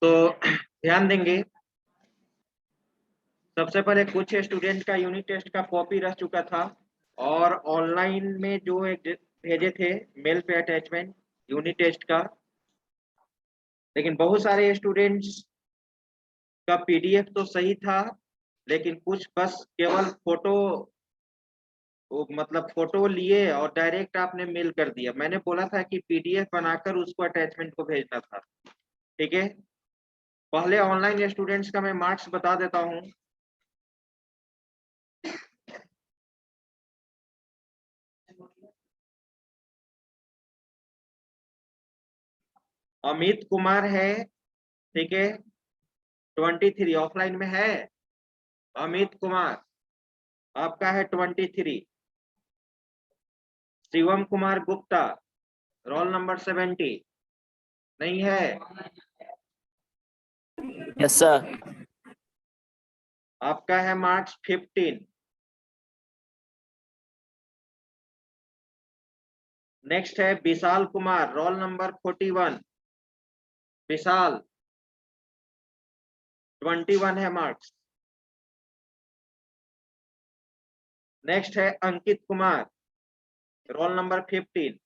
तो ध्यान देंगे, सबसे पहले कुछ स्टूडेंट का यूनिट टेस्ट का कॉपी रह चुका था और ऑनलाइन में जो एक भेजे थे मेल पे अटैचमेंट यूनिट टेस्ट का, लेकिन बहुत सारे स्टूडेंट्स का पीडीएफ तो सही था, लेकिन कुछ बस केवल फोटो, मतलब फोटो लिए और डायरेक्ट आपने मेल कर दिया। मैंने बोला था कि पीडीएफ बनाकर उसको अटैचमेंट को भेजना था। ठीक है, पहले ऑनलाइन स्टूडेंट्स का मैं मार्क्स बता देता हूं। अमित कुमार है, ठीक है, 23 ऑफलाइन में है। अमित कुमार आपका है 23। शिवम कुमार गुप्ता रोल नंबर 70 नहीं है। Yes sir. आपका है मार्क्स 15। नेक्स्ट है विशाल कुमार रोल नंबर 41। विशाल 21 है मार्क्स। नेक्स्ट है अंकित कुमार रोल नंबर 15।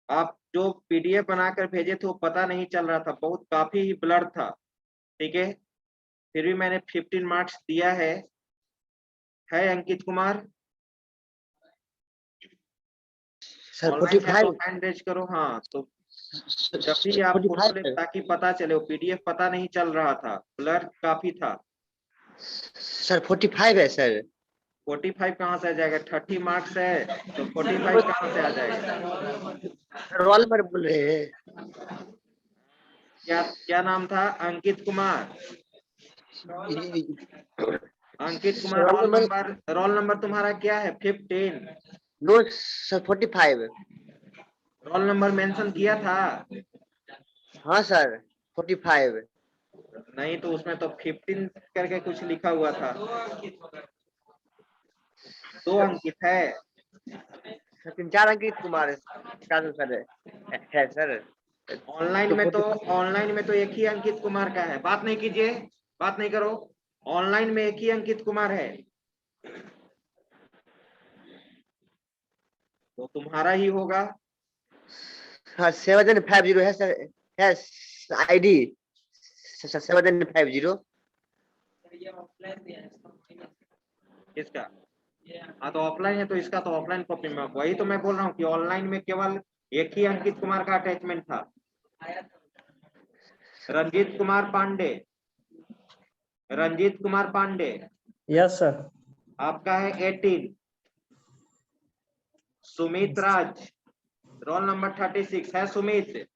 आप जो पीडीएफ बनाकर भेजे थे वो पता नहीं चल रहा था, बहुत काफी ही ब्लर था। ठीक है, फिर भी मैंने 15 मार्क्स दिया है अंकित कुमार। सर ऑनलाइन है 45 तो हैंड रेज करो। हाँ, तो जब भी आप फोटो ले ताकि पता चले, वो पीडीएफ पता नहीं चल रहा था, ब्लर काफी था। सर 45 है सर। 45 कहाँ से आ जाएगा? 30 मार्क्स है तो 45 कहाँ से आ जाएगा? रोल नंबर बोल रहे हैं। क्या नाम था? अंकित कुमार। अंकित कुमार रोल नंबर तुम्हारा क्या है? 15। No sir 45। Roll number mention किया था? हाँ सर 45। नहीं तो उसमें तो 15 करके कुछ लिखा हुआ था। 2 अंकित है। 3-4 अंकित कुमार सर है सर। ऑनलाइन में तो एक ही अंकित कुमार का है। बात नहीं कीजिए, बात नहीं करो। ऑनलाइन में एक ही अंकित कुमार है, तो तुम्हारा ही होगा। हाँ 750 है सर, है आईडी 750। इसका हाँ तो ऑफलाइन है तो इसका तो ऑफलाइन कॉपी में, वही तो मैं बोल रहा हूँ कि ऑनलाइन में केवल एक ही अंकित कुमार का अटैचमेंट था। रंजीत कुमार पांडे, रंजीत कुमार पांडे। Yes sir. आपका है 18। सुमित राज रोल नंबर 36 है। सुमित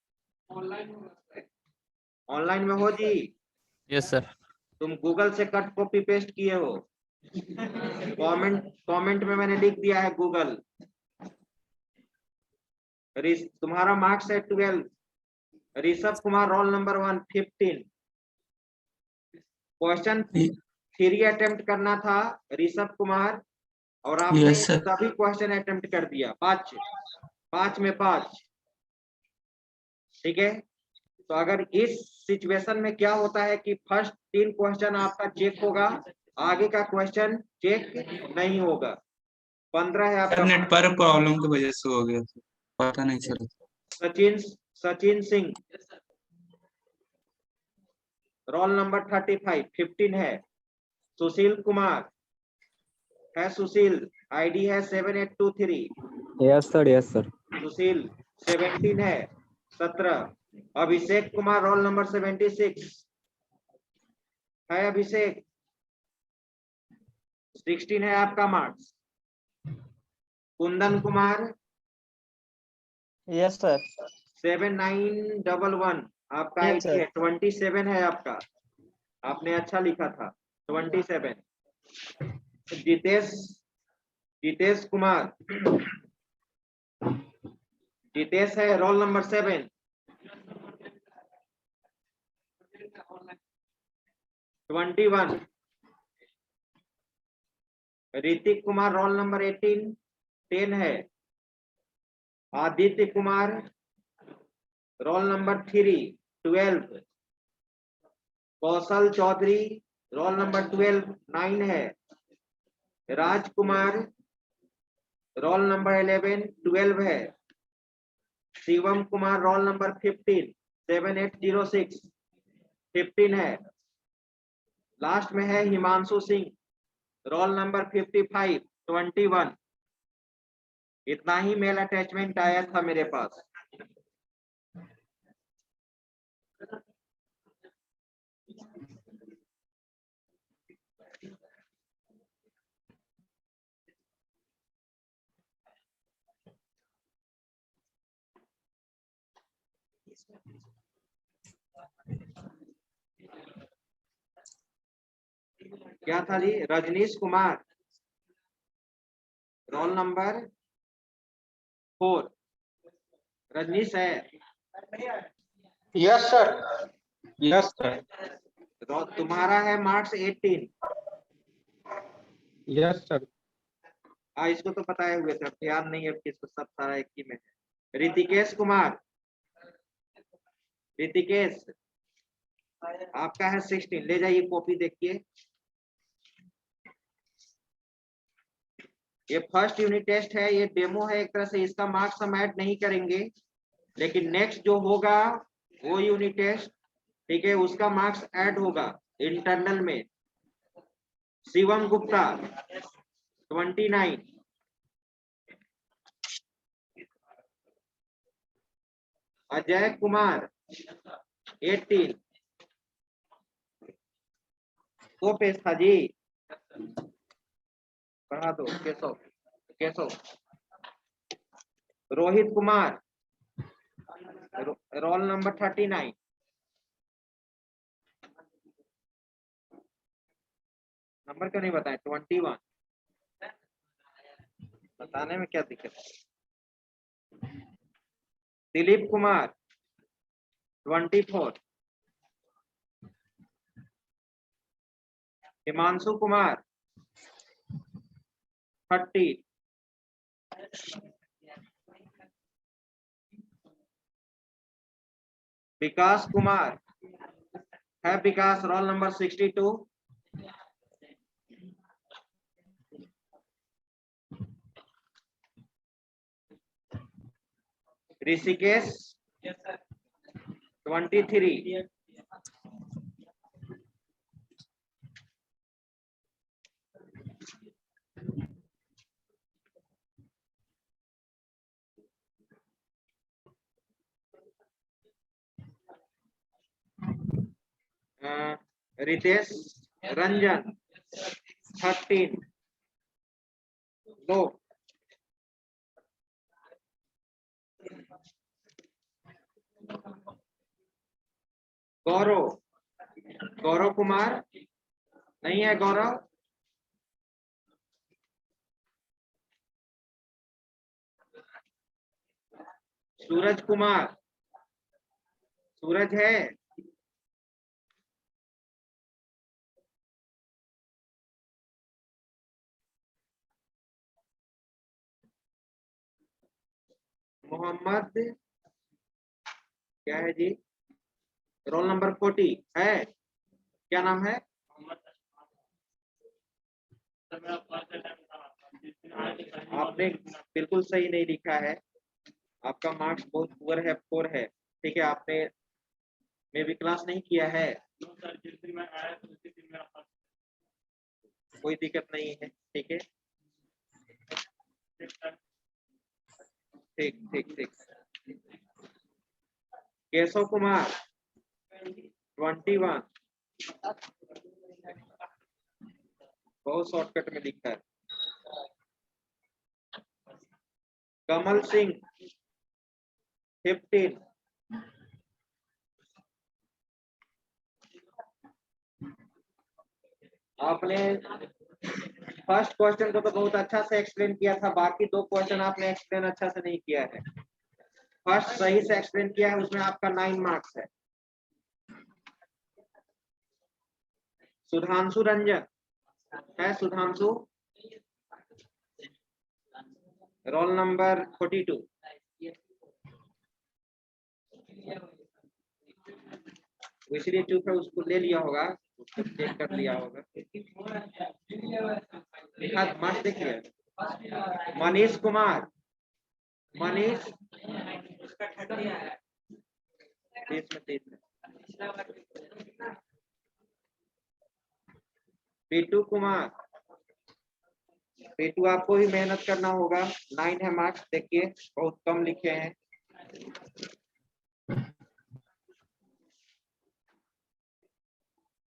ऑनलाइन में हो जी? Yes sir. तुम गूगल से कट कॉपी पेस्ट किए हो? कमेंट में मैंने लिख दिया है गूगल। तुम्हारा मार्क्स है 12। Rishabh Kumar roll number 1 15। Question 3 attempt करना था ऋषभ कुमार, और आपने सभी क्वेश्चन अटेम्प्ट कर दिया। 5 में 5। ठीक है, तो अगर इस सिचुएशन में क्या होता है कि फर्स्ट 3 क्वेश्चन आपका चेक होगा, आगे का क्वेश्चन चेक नहीं होगा। 15 है आपका। नेटवर्क प्रॉब्लम की वजह से हो गया, पता नहीं चला। सचिन सिंह रोल नंबर 35 15 है। सुशील कुमार है। सुशील आईडी है 7823। Yes sir, yes sir. Sushil 17 है। 17। अभिषेक कुमार रोल नंबर 76 है। अभिषेक 16 है आपका marks. Kundan Kumar yes sir. 7911 आपका Yes, आईडी है। 27 है आपका, आपने अच्छा लिखा था 27। जितेश कुमार, जितेश है roll number 7। 21। Hrithik Kumar roll number 18 10 है। Aditya Kumar roll number 3 12। कौशल चौधरी रोल नंबर 12 9 है। राजकुमार रोल नंबर 11 12 है। शिवम कुमार रोल नंबर 15 7806 15 है। लास्ट में है हिमांशु सिंह रोल नंबर 55 21। इतना ही मेल अटैचमेंट आया था मेरे पास। क्या था जी? Rajnish Kumar roll number 4। रजनीश है? Yes sir. Yes sir. तुम्हारा है मार्क्स 18। Yes sir. हाँ, इसको तो पता है हुए थे, अब याद नहीं है किसको, सब सारा एक ही में है। ऋतिकेश कुमार, ऋतिकेश आपका है 16। ले जाइए कॉपी देखिए। ये फर्स्ट यूनिट टेस्ट है, ये डेमो है एक तरह से, इसका मार्क्स हम ऐड नहीं करेंगे, लेकिन नेक्स्ट जो होगा वो यूनिट टेस्ट, ठीक है, उसका मार्क्स ऐड होगा इंटरनल में। शिवम गुप्ता 29। अजय कुमार 18। दो पेज था जी, पढ़ा दो। Keshav, Keshav. Rohit Kumar roll number 39। Number क्यों नहीं बताए? 21। बताने में क्या दिक्कत है? दिलीप कुमार 24। हिमांशु कुमार 30। विकास कुमार है, विकास रोल नंबर 62। ऋषिकेश 23। रितेश रंजन 13। दो। गौरव, गौरव कुमार नहीं है? गौरव, सूरज कुमार, सूरज है? मोहम्मद क्या है जी? रोल नंबर 40 है? क्या नाम है? आपने बिल्कुल सही नहीं लिखा है, आपका मार्क्स बहुत पुअर है, 4 है, ठीक है। आपने मे भी क्लास नहीं किया है, कोई दिक्कत नहीं है, ठीक है। ठीक ठीक ठीक। केशव कुमार 21। बहुत शॉर्टकट में लिखा है। कमल सिंह 15। आपने फर्स्ट क्वेश्चन को तो बहुत अच्छा से एक्सप्लेन किया था, बाकी दो क्वेश्चन आपने एक्सप्लेन अच्छा से नहीं किया है। फर्स्ट सही से एक्सप्लेन किया है, उसमें आपका 9 मार्क्स है। सुधांशु रंजन है? Sudhanshu roll number 42। वो इसलिए चुप है, उसको ले लिया होगा, उसको चेक कर लिया होगा। लिखा मार्क्स देखिए, मनीष कुमार, मनीष 30 में। पेटू कुमार, पेटू आपको भी मेहनत करना होगा, 9 है मार्क्स, देखिए बहुत कम लिखे हैं।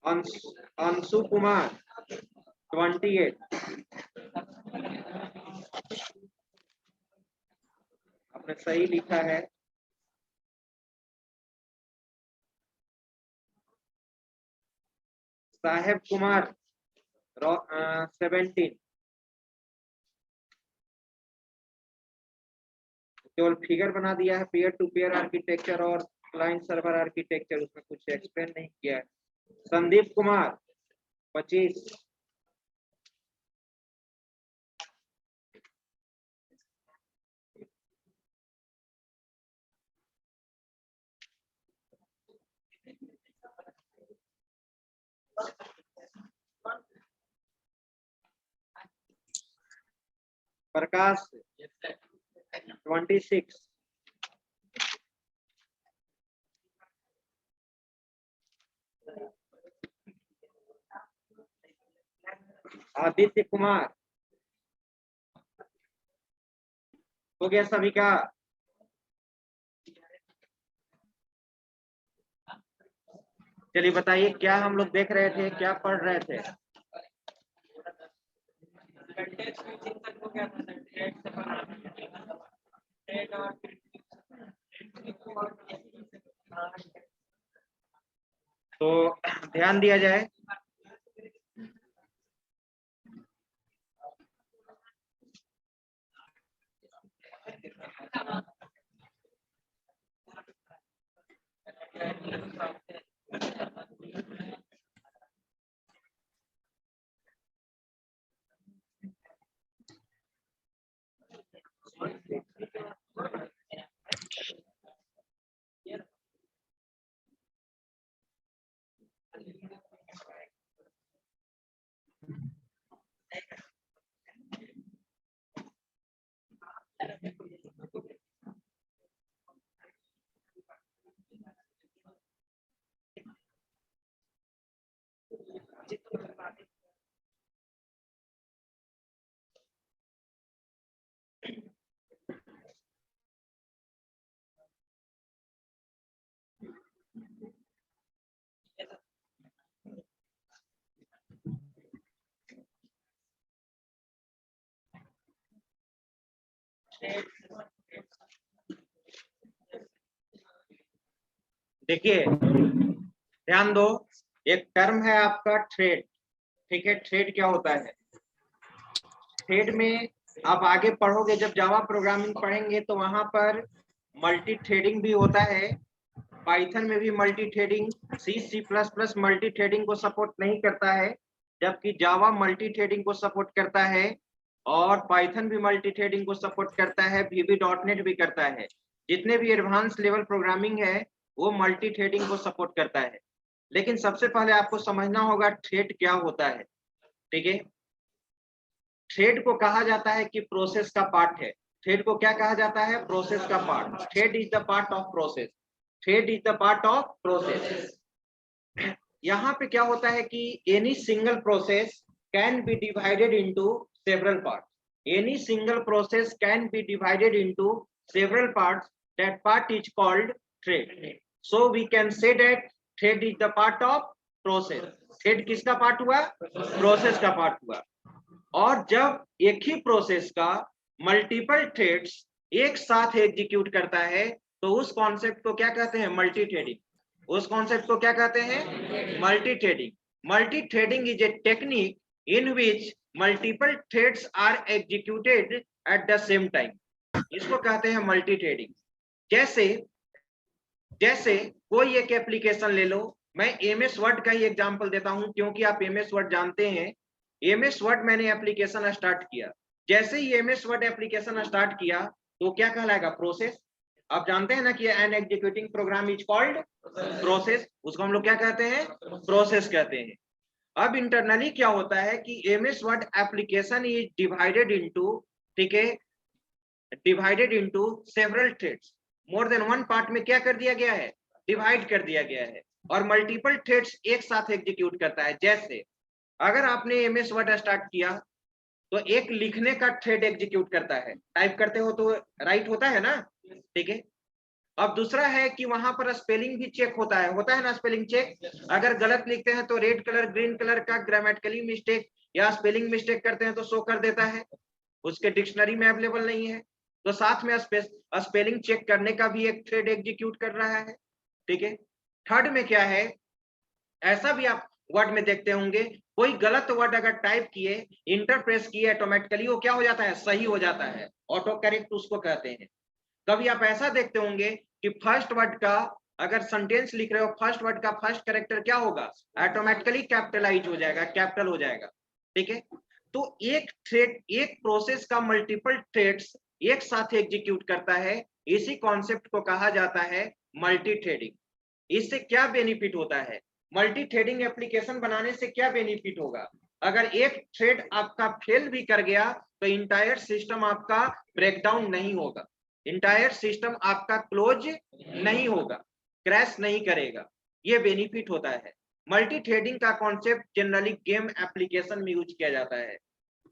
अंशु कुमार 28, आपने सही लिखा है। साहेब कुमार 17, केवल फिगर बना दिया है, पेयर टू पेयर आर्किटेक्चर और क्लाइंट सर्वर आर्किटेक्चर, उसमें कुछ एक्सप्लेन नहीं किया है। संदीप कुमार 25, प्रकाश 26, आदित्य कुमार, हो गया सभी का? चलिए बताइए, क्या हम लोग देख रहे थे, क्या पढ़ रहे थे? तो ध्यान दिया जाए, देखिए ध्यान दो, एक टर्म है आपका थ्रेड, ठीक है? थ्रेड क्या होता है? थ्रेड में आप आगे पढ़ोगे, जब जावा प्रोग्रामिंग पढ़ेंगे तो वहां पर मल्टी थ्रेडिंग भी होता है, पाइथन में भी multi threading, C++ multi threading को सपोर्ट नहीं करता है, जबकि जावा मल्टी थ्रेडिंग को सपोर्ट करता है, और पाइथन भी मल्टी थ्रेडिंग को सपोर्ट करता है, VB.NET भी करता है। जितने भी एडवांस लेवल प्रोग्रामिंग है वो मल्टी थ्रेडिंग को सपोर्ट करता है। लेकिन सबसे पहले आपको समझना होगा थ्रेड क्या होता है, ठीक है? थ्रेड को कहा जाता है कि प्रोसेस का पार्ट है। थ्रेड को क्या कहा जाता है? प्रोसेस का part. Thread is the part of process, thread is the part of process. यहाँ पे क्या होता है कि any single process can be divided into several parts, any single process can be divided into several parts, that part is called thread. So we can say that thread is the part of process. Thread किसका part हुआ? Process का part हुआ। और जब एक ही process का multiple threads एक साथ एग्जीक्यूट करता है तो उस कॉन्सेप्ट को क्या कहते हैं? Multi threading. उस कॉन्सेप्ट को क्या कहते हैं? Multithreading. Multithreading is a technique in which multiple threads are executed at the same time, इसको कहते हैं मल्टी थ्रेडिंग। जैसे कोई एक एप्लीकेशन ले लो, मैं MS वर्ड का ही एग्जांपल देता हूं क्योंकि आप MS वर्ड जानते हैं। MS वर्ड मैंने एप्लीकेशन स्टार्ट किया, जैसे ही MS वर्ड एप्लीकेशन स्टार्ट किया तो क्या कहलाएगा? प्रोसेस। आप जानते हैं ना कि an executing program is called process, उसको हम लोग क्या कहते हैं, प्रोसेस कहते हैं। अब इंटरनली क्या होता है कि MS word application is divided into, ठीक है, डिवाइडेड इनटू सेवरल थ्रेड्स। मोर देन वन पार्ट में क्या कर दिया गया है, डिवाइड कर दिया गया है, और मल्टीपल थ्रेड्स एक साथ एग्जीक्यूट करता है। जैसे अगर आपने एमएस वर्ड स्टार्ट किया तो एक लिखने का थ्रेड एग्जीक्यूट करता है, टाइप करते हो तो राइट होता है ना, ठीक है। अब दूसरा है कि वहां पर स्पेलिंग भी चेक होता है ना, स्पेलिंग चेक। अगर गलत लिखते हैं तो रेड कलर ग्रीन कलर का ग्रामेटिकली मिस्टेक या स्पेलिंग मिस्टेक करते हैं तो शो कर देता है, उसके डिक्शनरी में अवेलेबल नहीं है, तो साथ में स्पेलिंग चेक करने का भी एक थ्रेड एग्जीक्यूट कर रहा है, ठीक है। थर्ड में क्या है, ऐसा भी आप वर्ड में देखते होंगे, कोई गलत वर्ड अगर टाइप किए, इंटर प्रेस किए, ऑटोमेटिकली वो क्या हो जाता है, सही हो जाता है, ऑटो करेक्ट उसको कहते हैं। कभी आप ऐसा देखते होंगे कि फर्स्ट वर्ड का अगर सेंटेंस लिख रहे हो, फर्स्ट वर्ड का फर्स्ट कैरेक्टर क्या होगा, ऑटोमेटिकली कैपिटलाइज हो जाएगा, कैपिटल हो जाएगा, ठीक है। तो एक थ्रेड, एक प्रोसेस का मल्टीपल थ्रेड्स एक साथ एग्जीक्यूट करता है, इसी कॉन्सेप्ट को कहा जाता है मल्टी थ्रेडिंग। इससे क्या बेनिफिट होता है, मल्टी थ्रेडिंग एप्लीकेशन बनाने से क्या बेनिफिट होगा, अगर एक थ्रेड आपका फेल भी कर गया तो इंटायर सिस्टम आपका ब्रेकडाउन नहीं होगा, इंटायर सिस्टम आपका क्लोज नहीं होगा, क्रैश नहीं करेगा, ये बेनिफिट होता है। मल्टी थ्रेडिंग का कॉन्सेप्ट जनरली गेम एप्लीकेशन में यूज किया जाता है।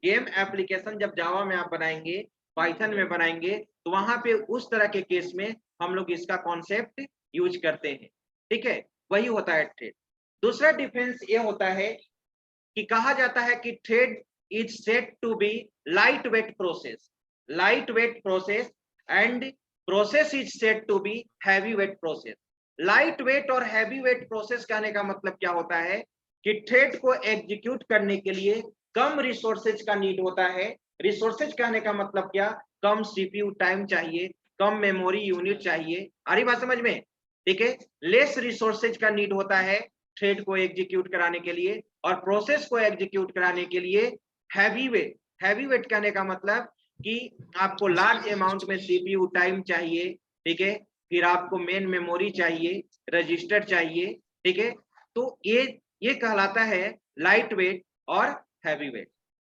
गेम एप्लीकेशन जब जावा में आप बनाएंगे, पाइथन में बनाएंगे, तो वहां पे उस तरह के केस में हम लोग इसका कॉन्सेप्ट यूज करते हैं, ठीक है, वही होता है थ्रेड। दूसरा डिफरेंस ये होता है कि कहा जाता है कि thread is said to be light weight process, light weight process, and process is said to be heavy weight process. Light weight और हैवी वेट प्रोसेस कहने का मतलब क्या होता है कि थ्रेड को एग्जीक्यूट करने के लिए कम रिसोर्सेज का नीड होता है। रिसोर्सेज कहने का मतलब क्या, कम सीपीयू टाइम चाहिए, कम मेमोरी यूनिट चाहिए, आ रही बात समझ में, ठीक है। लेस रिसोर्सेज का नीड होता है थ्रेड को एग्जीक्यूट कराने के लिए, और प्रोसेस को एग्जीक्यूट कराने के लिए हैवी वेट। हैवी वेट कहने का मतलब कि आपको लार्ज अमाउंट में सीपीयू टाइम चाहिए, ठीक है, फिर आपको मेन मेमोरी चाहिए, रजिस्टर चाहिए, ठीक है। तो ये कहलाता है लाइट वेट और हैवी वेट।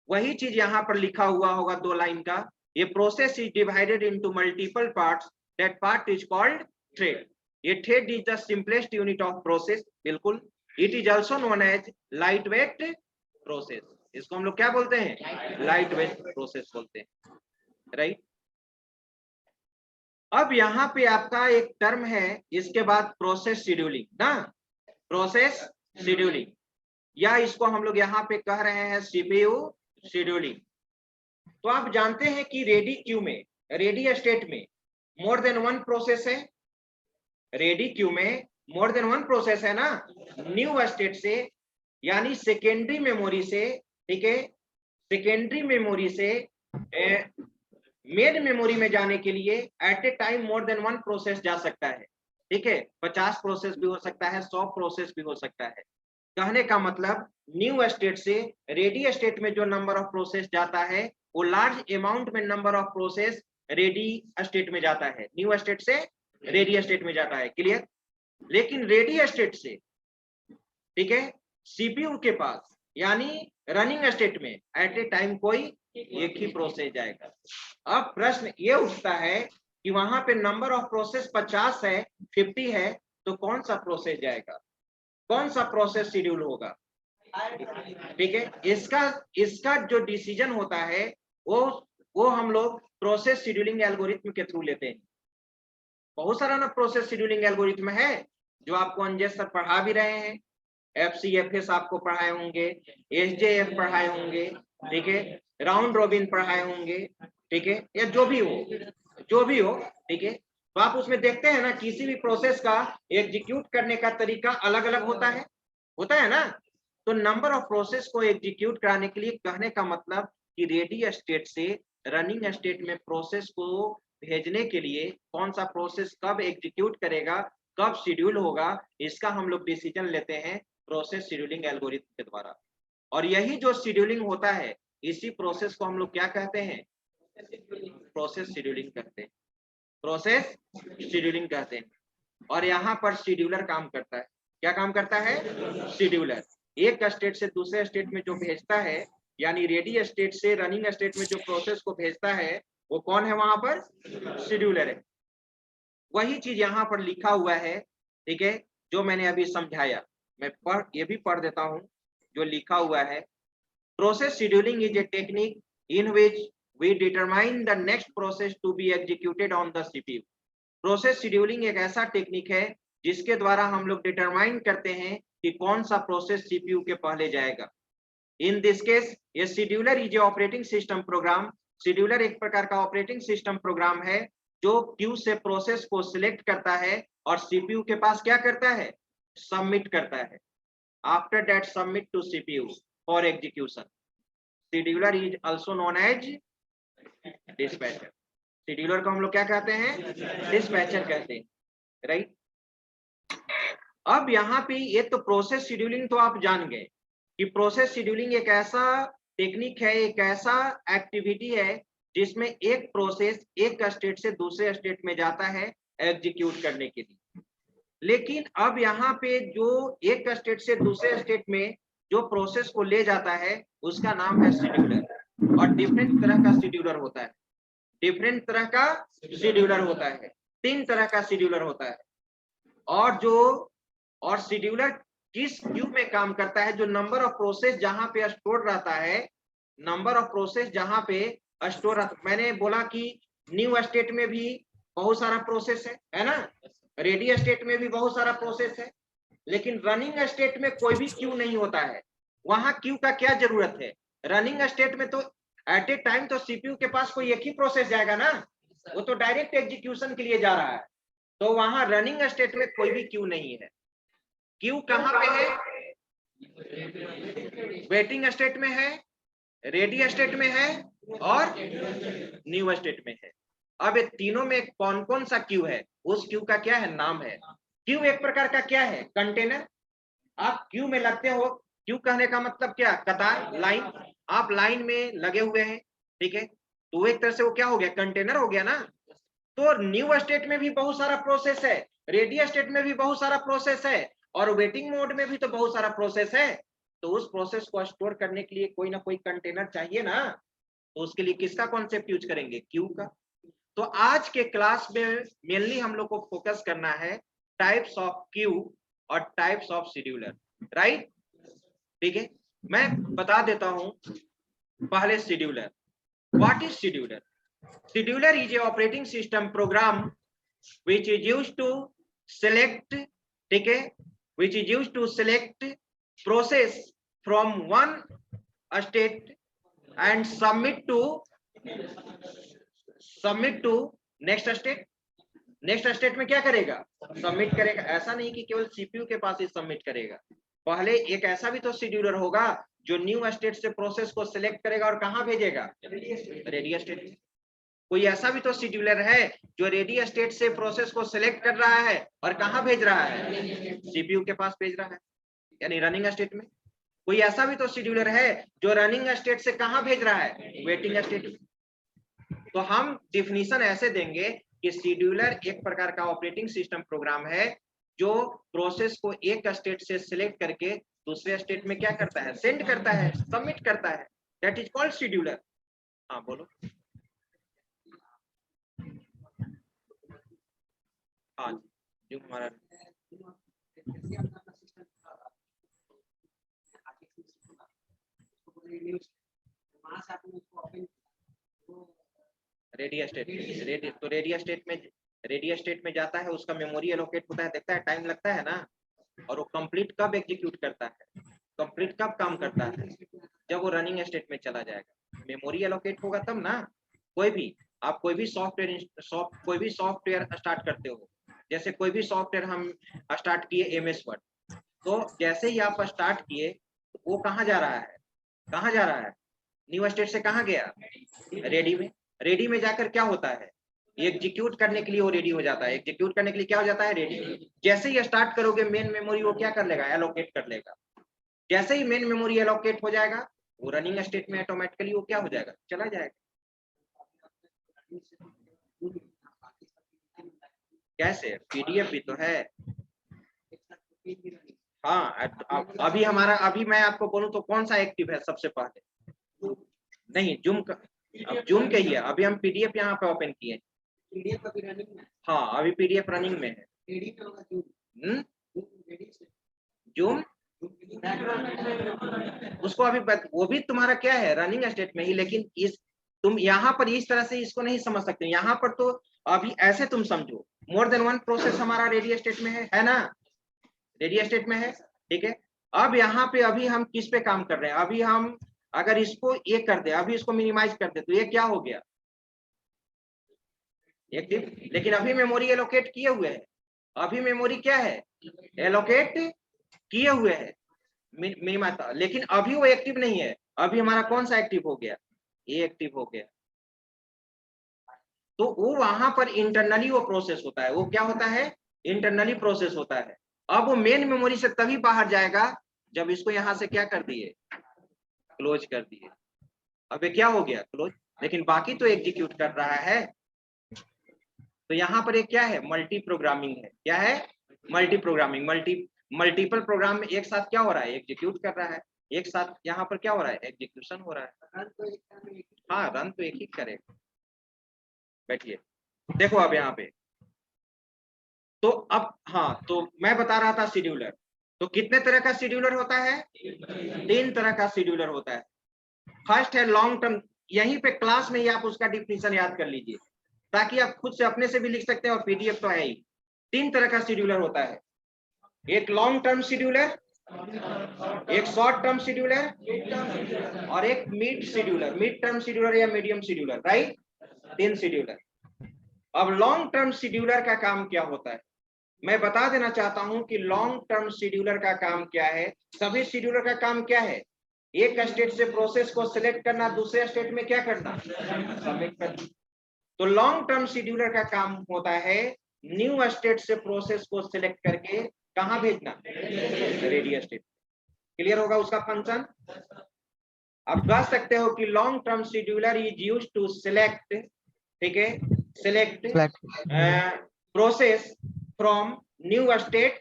वही चीज यहाँ पर लिखा हुआ होगा 2 लाइन का, ये process is divided into multiple parts, that part is called thread. ये thread is the simplest unit of process, बिल्कुल। It is also known as light weight process, इसको हम लोग क्या बोलते हैं, लाइट वेट प्रोसेस बोलते हैं, राइट। अब यहाँ पे आपका एक टर्म है, इसके बाद प्रोसेस शेड्यूलिंग ना, प्रोसेस शेड्यूलिंग, या इसको हम लोग यहाँ पे कह रहे हैं सीपीयू शेड्यूलिंग। तो आप जानते हैं कि रेडी क्यू में, रेडी स्टेट में मोर देन वन प्रोसेस है, रेडी क्यू में मोर देन वन प्रोसेस है ना। न्यू स्टेट से यानी सेकेंडरी मेमोरी से, ठीक है, सेकेंडरी मेमोरी से मेन मेमोरी में जाने के लिए at a time more than one process जा सकता है, ठीक है। 50 प्रोसेस भी हो सकता है, 100 प्रोसेस भी हो सकता है। कहने का मतलब न्यू स्टेट से रेडी स्टेट में जो नंबर ऑफ प्रोसेस जाता है वो लार्ज अमाउंट में number of process ready state में जाता है, न्यू स्टेट से रेडी स्टेट में जाता है, क्लियर। लेकिन रेडी स्टेट से, ठीक है, सीपीयू के पास यानी रनिंग स्टेट में एट ए टाइम कोई एक ही प्रोसेस जाएगा। अब प्रश्न ये उठता है कि वहां पे नंबर ऑफ प्रोसेस 50 है, 50 है, तो कौन सा प्रोसेस जाएगा, कौन सा प्रोसेस शेड्यूल होगा, ठीक है। इसका जो डिसीजन होता है वो हम लोग प्रोसेस शेड्यूलिंग एल्गोरिथम के थ्रू लेते हैं। बहुत सारा ना प्रोसेस शेड्यूलिंग एल्गोरिथम है जो आपको अंजय सर पढ़ा भी रहे हैं, FCFS आपको पढ़ाए होंगे, SJF पढ़ाए होंगे, ठीक है, राउंड रॉबिन पढ़ाए होंगे, ठीक है, या जो भी हो, ठीक है। तो आप उसमें देखते हैं ना किसी भी प्रोसेस का एग्जीक्यूट करने का तरीका अलग अलग होता है ना। तो नंबर ऑफ प्रोसेस को एग्जीक्यूट कराने के लिए कहने का मतलब कि रेडी स्टेट से रनिंग स्टेट में प्रोसेस को भेजने के लिए कौन सा प्रोसेस कब एग्जीक्यूट करेगा, कब शेड्यूल होगा, इसका हम लोग डिसीजन लेते हैं प्रोसेस शेड्यूलिंग एल्गोरिथम के द्वारा। और यही जो शेड्यूलिंग होता है इसी प्रोसेस को हम लोग क्या कहते हैं, प्रोसेस शेड्यूलिंग कहते हैं। प्रोसेस शेड्यूलिंग कहते हैं। और यहाँ पर शेड्यूलर काम करता है। क्या काम करता है? शेड्यूलर एक स्टेट से दूसरे स्टेट में जो भेजता है, यानी रेडी स्टेट से रनिंग स्टेट में जो प्रोसेस को भेजता है, वो कौन है? वहां पर शेड्यूलर है। वही चीज यहाँ पर लिखा हुआ है, ठीक है, जो मैंने अभी समझाया। मैं ये भी पढ़ देता हूँ जो लिखा हुआ है। Process scheduling is a technique in which we determine the next process to be executed on the CPU. Process scheduling एक ऐसा टेक्निक है जिसके द्वारा हम लोग डिटरमाइन करते हैं कि कौन सा प्रोसेस सीपीयू के पहले जाएगा। इन दिस केस ये scheduler is a operating system program. Scheduler एक प्रकार का ऑपरेटिंग सिस्टम प्रोग्राम है जो क्यू से प्रोसेस को सिलेक्ट करता है और सीपीयू के पास क्या करता है? सबमिट करता है। After that submit to CPU for execution. Scheduler is also known as dispatcher. Scheduler को हम लोग क्या कहते हैं? डिस्पैचर कहते हैं, राइट। अब यहाँ पे ये तो प्रोसेस शेड्यूलिंग तो आप जान गए कि प्रोसेस शेड्यूलिंग एक ऐसा टेक्निक है, एक ऐसा एक्टिविटी है जिसमें एक प्रोसेस एक स्टेट से दूसरे स्टेट में जाता है एग्जीक्यूट करने के लिए। लेकिन अब यहाँ पे जो एक स्टेट से दूसरे स्टेट में जो प्रोसेस को ले जाता है उसका नाम है शेड्यूलर। और डिफरेंट तरह का शेड्यूलर होता है, डिफरेंट तरह का शेड्यूलर होता है, 3 तरह का शेड्यूलर होता है। और शेड्यूलर किस क्यू में काम करता है? जो नंबर ऑफ प्रोसेस जहां पे स्टोर रहता है, नंबर ऑफ प्रोसेस जहां पे स्टोर रहता। मैंने बोला कि न्यू स्टेट में भी बहुत सारा प्रोसेस है ना, रेडी स्टेट में भी बहुत सारा प्रोसेस है, लेकिन रनिंग स्टेट में कोई भी क्यू नहीं होता है। वहां क्यू का क्या जरूरत है? रनिंग स्टेट में तो एट ए टाइम तो सीपीयू के पास कोई एक ही प्रोसेस जाएगा ना, वो तो डायरेक्ट एग्जीक्यूशन के लिए जा रहा है। तो वहां रनिंग स्टेट में कोई भी क्यू नहीं है। क्यू कहां पे है? वेटिंग स्टेट में है, रेडी स्टेट में है और न्यू स्टेट में है। अब ये तीनों में कौन कौन सा क्यू है? उस क्यू का क्या है? नाम है। क्यू एक प्रकार का क्या है? कंटेनर। आप क्यू में लगते हो, क्यू कहने का मतलब क्या? कतार, लाइन। आप लाइन में लगे हुए हैं, ठीक है, तो एक तरह से वो क्या हो गया? कंटेनर हो गया ना। तो न्यू स्टेट में भी बहुत सारा प्रोसेस है, रेडी स्टेट में भी बहुत सारा प्रोसेस है और वेटिंग मोड में भी तो बहुत सारा प्रोसेस है। तो उस प्रोसेस को स्टोर करने के लिए कोई ना कोई कंटेनर चाहिए ना, तो उसके लिए किसका कॉन्सेप्ट यूज करेंगे? क्यू का। तो आज के क्लास में मेनली हम लोग को फोकस करना है टाइप्स ऑफ क्यू और टाइप्स ऑफ शेड्यूलर, राइट। ठीक है, मैं बता देता हूं पहले scheduler. What is scheduler? Scheduler is a operating system program which is used to select, ठीक है, which is used to select process from one state and submit to next state। Next state में क्या करेगा? Submit करेगा। ऐसा नहीं कि केवल सीपीयू के पास ही सबमिट करेगा, पहले एक ऐसा भी तो शेड्यूलर होगा जो न्यू स्टेट से प्रोसेस को सिलेक्ट करेगा और कहां भेजेगा? रेडी स्टेट में। कोई ऐसा भी तो शेड्यूलर है जो रेडी स्टेट से प्रोसेस को सिलेक्ट कर रहा है और कहां भेज रहा है? सीपीयू के पास भेज रहा है, यानी रनिंग स्टेट में। कोई ऐसा भी तो शेड्यूलर है जो रनिंग स्टेट से कहां भेज रहा है? वेटिंग स्टेट में। तो हम डिफिनीशन ऐसे देंगे कि शेड्यूलर एक प्रकार का ऑपरेटिंग सिस्टम प्रोग्राम है जो प्रोसेस को एक स्टेट से सिलेक्ट करके दूसरे स्टेट में क्या करता है? सेंड करता है, सबमिट करता है। That is called scheduler. हाँ बोलो। हाँ जो हमारा रेडी स्टेट में जाता है, उसका मेमोरी एलोकेट होता है, देखता है टाइम लगता है ना, और वो कंप्लीट कब एग्जीक्यूट करता है? कंप्लीट कब काम करता है? जब वो रनिंग स्टेट में चला जाएगा, मेमोरी एलोकेट होगा तब ना। आप कोई भी सॉफ्टवेयर स्टार्ट करते हो, जैसे कोई भी सॉफ्टवेयर हम स्टार्ट किए एमएस वर्ड, तो जैसे ही आप स्टार्ट किए वो कहाँ जा रहा है? कहाँ जा रहा है? न्यू स्टेट से कहाँ गया? रेडी में। रेडी में जाकर क्या होता है? एग्जीक्यूट करने के लिए वो रेडी हो जाता है। एग्जीक्यूट करने के लिए क्या हो जाता है? रेडी। जैसे ही स्टार्ट करोगे मेन मेमोरी वो क्या कर लेगा? एलोकेट कर लेगा। जैसे ही मेन मेमोरी एलोकेट हो जाएगा वो रनिंग स्टेट में ऑटोमेटिकली वो क्या हो जाएगा? चला जाएगा। कैसे? पीडीएफ भी तो है। हाँ, अभी हमारा, अभी मैं आपको बोलूं तो कौन सा एक्टिव है सबसे पहले? नहीं, जूम का, अब जूम के ही है। अभी हम पीडीएफ यहाँ पे ओपन किए। हाँ, अभी पीडीएफ रनिंग में है। जूम उसको अभी वो भी तुम्हारा क्या है, रनिंग स्टेट में ही। लेकिन इस तुम यहाँ पर इस तरह से इसको नहीं समझ सकते। यहाँ पर तो अभी ऐसे तुम समझो, मोर देन वन प्रोसेस हमारा रेडी स्टेट में है ना? रेडी स्टेट में है, ठीक है। अब यहाँ पे अभी हम किस पे काम कर रहे हैं? अभी हम अगर इसको ये कर दे, अभी इसको मिनिमाइज कर दे, तो ये क्या हो गया? एक्टिव। लेकिन अभी मेमोरी एलोकेट किए हुए है। अभी मेमोरी क्या है? एलोकेट किए हुए है मिनिमाइज, लेकिन अभी वो एक्टिव नहीं है। अभी हमारा कौन सा एक्टिव हो गया? ये एक्टिव हो गया। तो वो वहां पर इंटरनली वो प्रोसेस होता है। वो क्या होता है? इंटरनली प्रोसेस होता है। अब वो मेन मेमोरी से तभी बाहर जाएगा जब इसको यहां से क्या कर दिए? क्लोज कर दिए। अब ये क्या हो गया? क्लोज। लेकिन बाकी तो एग्जीक्यूट कर रहा है। तो यहाँ पर एक क्या है? मल्टी प्रोग्रामिंग है। क्या है? Multi programming. मल्टीपल प्रोग्राम में एक साथ क्या हो रहा है? एग्जीक्यूट कर रहा है। एक साथ यहाँ पर क्या हो रहा है? एग्जीक्यूशन हो रहा है। हाँ, रन तो एक ही करेगा। बैठिए, देखो अब यहाँ पे तो अब, हाँ, तो मैं बता रहा था शेड्यूलर। तो कितने तरह का शेड्यूलर होता है? 3 तरह का शेड्यूलर होता है। फर्स्ट है लॉन्ग टर्म। यहीं पे क्लास में ही आप उसका डिफिनीशन याद कर लीजिए, ताकि आप खुद से अपने से भी लिख सकते हैं, और पीडीएफ तो है ही। 3 तरह का शेड्यूलर होता है। एक लॉन्ग टर्म शेड्यूलर, एक शॉर्ट टर्म शेड्यूलर, और एक mid scheduler, mid term scheduler या मीडियम शेड्यूलर, राइट? 3 शेड्यूलर। अब लॉन्ग टर्म शेड्यूलर का काम क्या होता है? मैं बता देना चाहता हूं कि लॉन्ग टर्म शेड्यूलर का काम क्या है। सभी शेड्यूलर का काम क्या है? एक स्टेट से प्रोसेस को सिलेक्ट करना, दूसरे स्टेट में क्या करना? सबमिट करना। तो लॉन्ग टर्म शेड्यूलर का काम होता है न्यू स्टेट से प्रोसेस को सिलेक्ट करके कहां भेजना? Ready state. क्लियर होगा उसका फंक्शन? आप कह सकते हो कि long term scheduler is used to select, ठीक है, select process from new state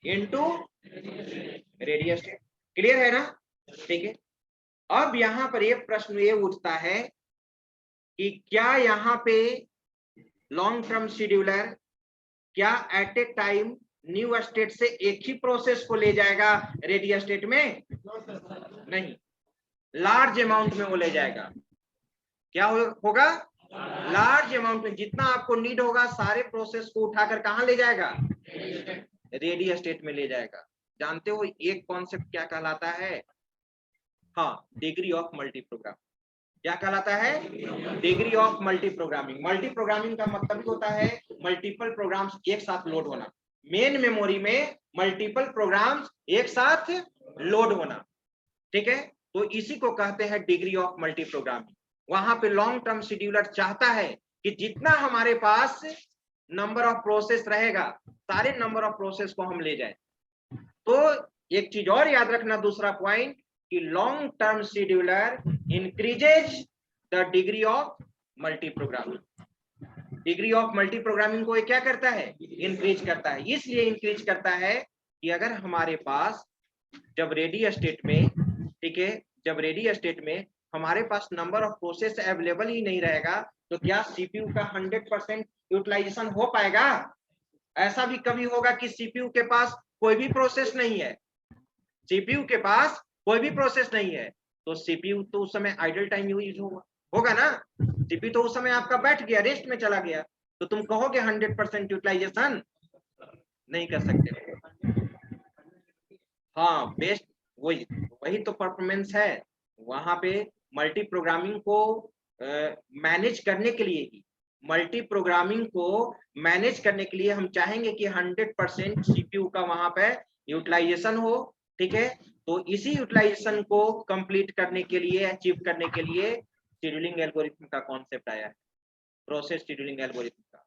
into ready state. Clear है ना? ठीक है। अब यहां पर एक प्रश्न ये उठता है कि क्या यहाँ पे लॉन्ग टर्म शेड्यूलर क्या at a time new state से एक ही प्रोसेस को ले जाएगा रेडी स्टेट में? नहीं, लार्ज अमाउंट में वो ले जाएगा। क्या होगा? लार्ज अमाउंट में। जितना आपको नीड होगा सारे प्रोसेस को उठाकर कहां ले जाएगा? रेडी स्टेट में ले जाएगा। जानते हो एक कॉन्सेप्ट क्या कहलाता है? हाँ, डिग्री ऑफ मल्टी प्रोग्राम। क्या कहलाता है? Degree of multi programming. Multi programming का मतलब होता है मल्टीपल प्रोग्राम्स एक साथ लोड होना। मेन मेमोरी में मल्टीपल प्रोग्राम्स एक साथ लोड होना, ठीक है। तो इसी को कहते हैं डिग्री ऑफ मल्टी प्रोग्रामिंग। वहां पे लॉन्ग टर्म शेड्यूलर चाहता है कि जितना हमारे पास नंबर ऑफ प्रोसेस रहेगा, सारे नंबर ऑफ प्रोसेस को हम ले जाए। तो एक चीज और याद रखना, दूसरा पॉइंट, कि long term scheduler increases the degree of multi programming. Degree of multi programming को क्या करता है? इंक्रीज करता है। इसलिए इंक्रीज करता है कि अगर हमारे पास जब रेडी स्टेट में, ठीक है, जब रेडी स्टेट में हमारे पास नंबर ऑफ प्रोसेस अवेलेबल ही नहीं रहेगा, तो क्या सीपीयू का 100% यूटिलाइजेशन हो पाएगा? ऐसा भी कभी होगा कि सीपीयू के पास कोई भी प्रोसेस नहीं है, सीपीयू के पास कोई भी प्रोसेस नहीं है, तो सीपीयू तो उस समय आइडल टाइम यूज होगा ना। सीपीयू तो उस समय आपका बैठ गया, रेस्ट में चला गया, तो तुम कहोगे 100% यूटिलाइजेशन नहीं कर सकते। हाँ, बेस्ट वही तो परफॉर्मेंस है। वहां पे मल्टी प्रोग्रामिंग को मैनेज करने के लिए ही, मल्टी प्रोग्रामिंग को मैनेज करने के लिए हम चाहेंगे कि 100% सीपीयू का वहां पे यूटिलाइजेशन हो, ठीक है। तो इसी यूटिलाइजेशन को कंप्लीट करने के लिए, अचीव करने के लिए शेड्यूलिंग एल्गोरिथम का कॉन्सेप्ट आया है, प्रोसेस शेड्यूलिंग एल्गोरिथम का।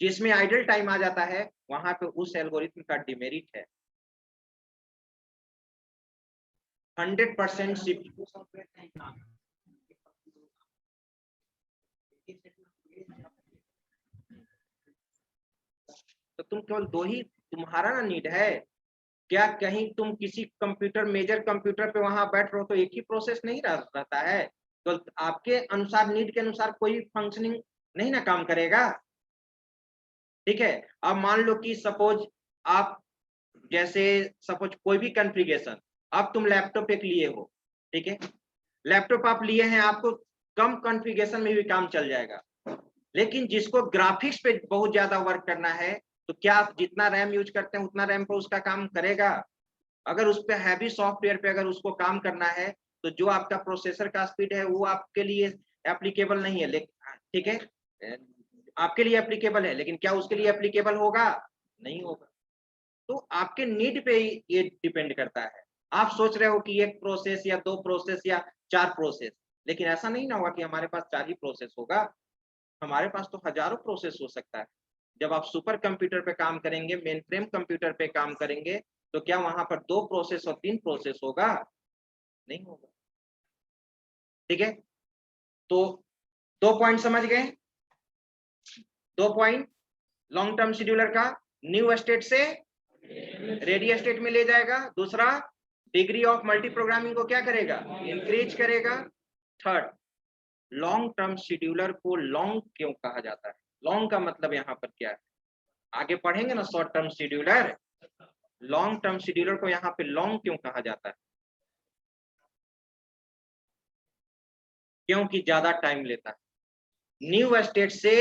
जिसमें आइडल टाइम आ जाता है, वहां पे उस एल्गोरिथम का डिमेरिट है। 100% सीपीयू तो तुम केवल 2 ही तुम्हारा ना नीड है। क्या कहीं तुम किसी कंप्यूटर मेजर कंप्यूटर पे वहां बैठ रहो तो एक ही प्रोसेस नहीं रहता है, तो आपके अनुसार नीड के अनुसार कोई फंक्शनिंग नहीं ना काम करेगा। ठीक है, अब मान लो कि सपोज आप जैसे सपोज कोई भी कॉन्फ़िगरेशन, अब तुम लैपटॉप एक लिए हो, ठीक है, लैपटॉप आप लिए हैं, आपको कम कॉन्फ़िगरेशन में भी काम चल जाएगा। लेकिन जिसको ग्राफिक्स पे बहुत ज्यादा वर्क करना है, तो क्या आप जितना रैम यूज करते हैं उतना रैम पे उसका काम करेगा? अगर उस पे हैवी सॉफ्टवेयर पे अगर उसको काम करना है, तो जो आपका प्रोसेसर का स्पीड है वो आपके लिए एप्लीकेबल नहीं है, लेकिन ठीक है, आपके लिए एप्लीकेबल है, लेकिन क्या उसके लिए एप्लीकेबल होगा? नहीं होगा। तो आपके नीड पे ये डिपेंड करता है। आप सोच रहे हो कि एक प्रोसेस या 2 प्रोसेस या 4 प्रोसेस, लेकिन ऐसा नहीं ना होगा कि हमारे पास 4 ही प्रोसेस होगा, हमारे पास तो हजारों प्रोसेस हो सकता है। जब आप सुपर कंप्यूटर पे काम करेंगे, मेन फ्रेम कंप्यूटर पे काम करेंगे, तो क्या वहां पर 2 प्रोसेस और 3 प्रोसेस होगा? नहीं होगा। ठीक है, तो 2 पॉइंट समझ गए। 2 पॉइंट, लॉन्ग टर्म शेड्यूलर का न्यू स्टेट से रेडी स्टेट में ले जाएगा। दूसरा, डिग्री ऑफ मल्टी प्रोग्रामिंग को क्या करेगा? इंक्रीज करेगा। थर्ड, लॉन्ग टर्म शेड्यूलर को लॉन्ग क्यों कहा जाता है? लॉन्ग का मतलब यहाँ पर क्या है, आगे पढ़ेंगे ना। Short term scheduler, long term scheduler को यहाँ पे लॉन्ग क्यों कहा जाता है? क्योंकि ज्यादा टाइम लेता है। न्यू स्टेट से